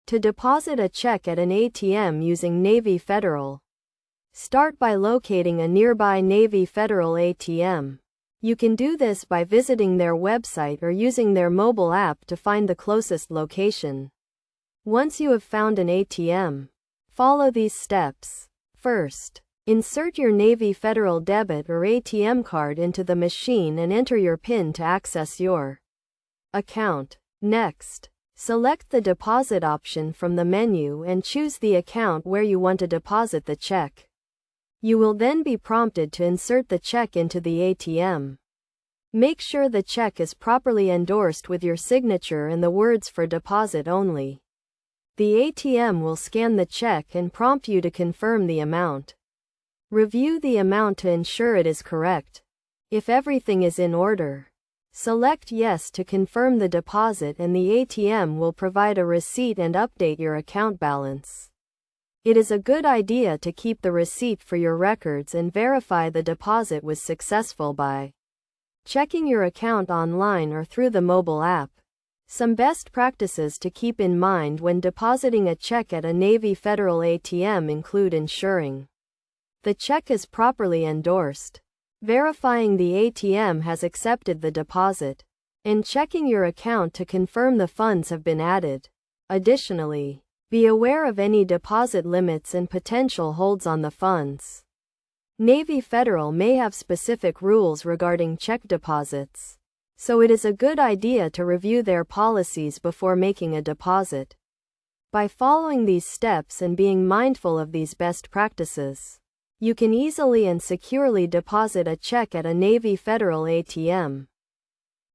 To deposit a check at an ATM using Navy Federal. Start by locating a nearby Navy Federal ATM. You can do this by visiting their website or using their mobile app to find the closest location. Once you have found an ATM, follow these steps. First, insert your Navy Federal debit or ATM card into the machine and enter your PIN to access your account. Next, select the deposit option from the menu and choose the account where you want to deposit the check. You will then be prompted to insert the check into the ATM. Make sure the check is properly endorsed with your signature and the words "for deposit only." The ATM will scan the check and prompt you to confirm the amount. Review the amount to ensure it is correct. If everything is in order, select Yes to confirm the deposit and the ATM will provide a receipt and update your account balance. It is a good idea to keep the receipt for your records and verify the deposit was successful by checking your account online or through the mobile app. Some best practices to keep in mind when depositing a check at a Navy Federal ATM include ensuring the check is properly endorsed, verifying the ATM has accepted the deposit, and checking your account to confirm the funds have been added. Additionally, be aware of any deposit limits and potential holds on the funds. Navy Federal may have specific rules regarding check deposits, so it is a good idea to review their policies before making a deposit. By following these steps and being mindful of these best practices, you can easily and securely deposit a check at a Navy Federal ATM.